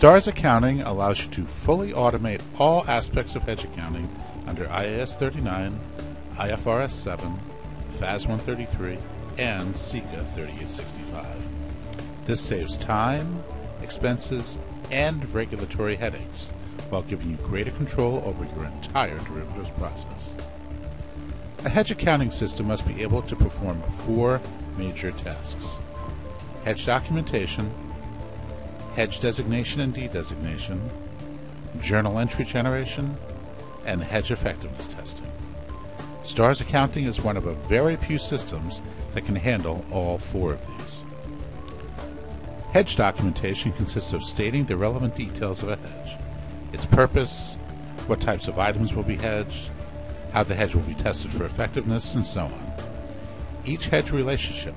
STARS Accounting allows you to fully automate all aspects of hedge accounting under IAS 39, IFRS 7, FAS 133, and SECA 3865. This saves time, expenses, and regulatory headaches, while giving you greater control over your entire derivatives process. A hedge accounting system must be able to perform 4 major tasks: hedge documentation, hedge designation and de-designation, journal entry generation, and hedge effectiveness testing. STARS Accounting is one of a very few systems that can handle all 4 of these. Hedge documentation consists of stating the relevant details of a hedge, its purpose, what types of items will be hedged, how the hedge will be tested for effectiveness, and so on. Each hedge relationship,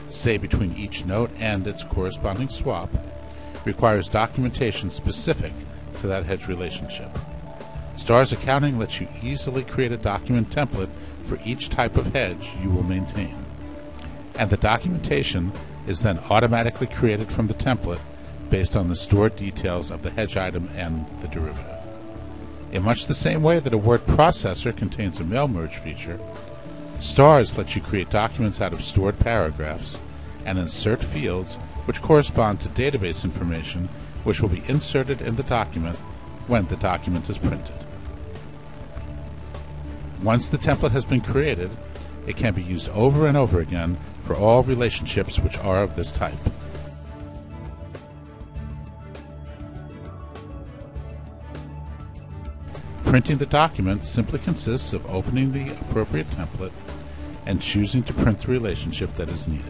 say between each note and its corresponding swap, requires documentation specific to that hedge relationship. STARS Accounting lets you easily create a document template for each type of hedge you will maintain, and the documentation is then automatically created from the template based on the stored details of the hedge item and the derivative. In much the same way that a word processor contains a mail merge feature, STARS lets you create documents out of stored paragraphs and insert fields which correspond to database information which will be inserted in the document when the document is printed. Once the template has been created, it can be used over and over again for all relationships which are of this type. Printing the document simply consists of opening the appropriate template and choosing to print the relationship that is needed.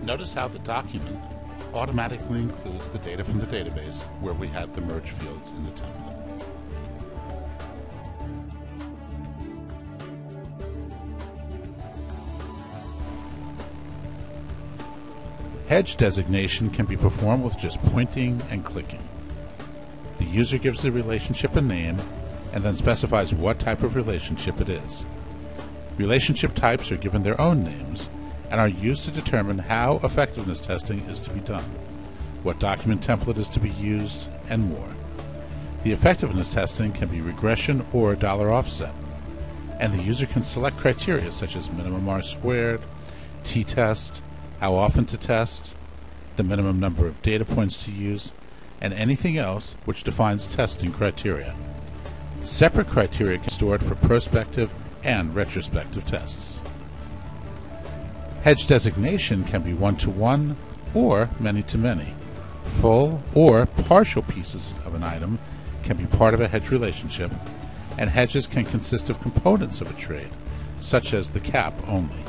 Notice how the document automatically includes the data from the database where we had the merge fields in the template. Hedge designation can be performed with just pointing and clicking. The user gives the relationship a name and then specifies what type of relationship it is. Relationship types are given their own names and are used to determine how effectiveness testing is to be done, what document template is to be used, and more. The effectiveness testing can be regression or dollar offset, and the user can select criteria such as minimum R-squared, t-test, how often to test, the minimum number of data points to use, and anything else which defines testing criteria. Separate criteria can be stored for prospective and retrospective tests. Hedge designation can be one-to-one or many-to-many. Full or partial pieces of an item can be part of a hedge relationship, and hedges can consist of components of a trade, such as the cap only.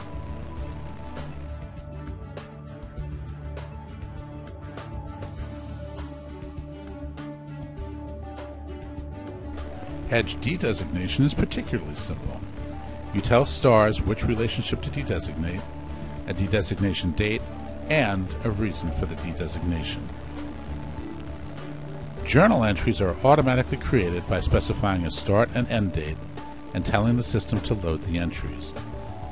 Hedge de-designation is particularly simple. You tell STARS which relationship to de-designate, a de-designation date, and a reason for the de-designation. Journal entries are automatically created by specifying a start and end date and telling the system to load the entries.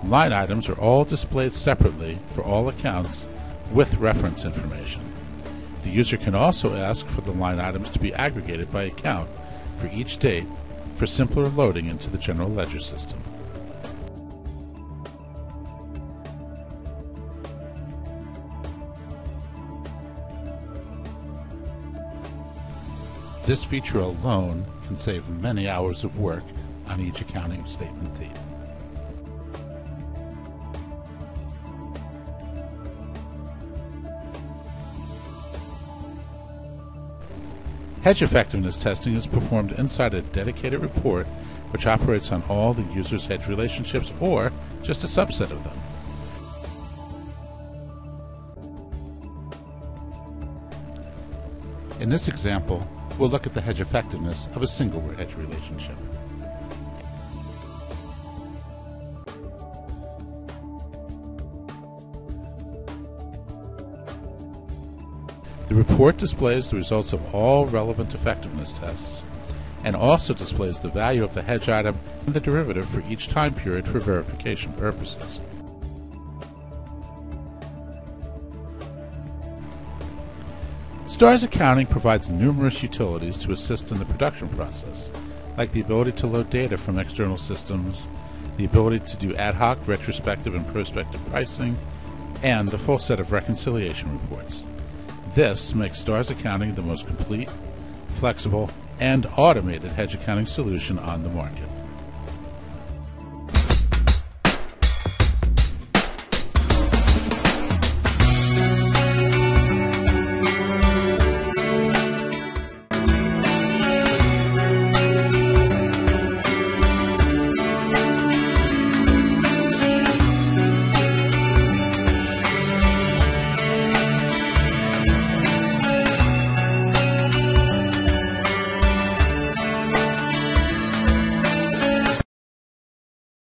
Line items are all displayed separately for all accounts with reference information. The user can also ask for the line items to be aggregated by account for each date for simpler loading into the general ledger system. This feature alone can save many hours of work on each accounting statement date. Hedge effectiveness testing is performed inside a dedicated report which operates on all the user's hedge relationships or just a subset of them. In this example, we'll look at the hedge effectiveness of a single hedge relationship. The report displays the results of all relevant effectiveness tests and also displays the value of the hedge item and the derivative for each time period for verification purposes. STARS Accounting provides numerous utilities to assist in the production process, like the ability to load data from external systems, the ability to do ad hoc retrospective and prospective pricing, and a full set of reconciliation reports. This makes STARS Accounting the most complete, flexible, and automated hedge accounting solution on the market.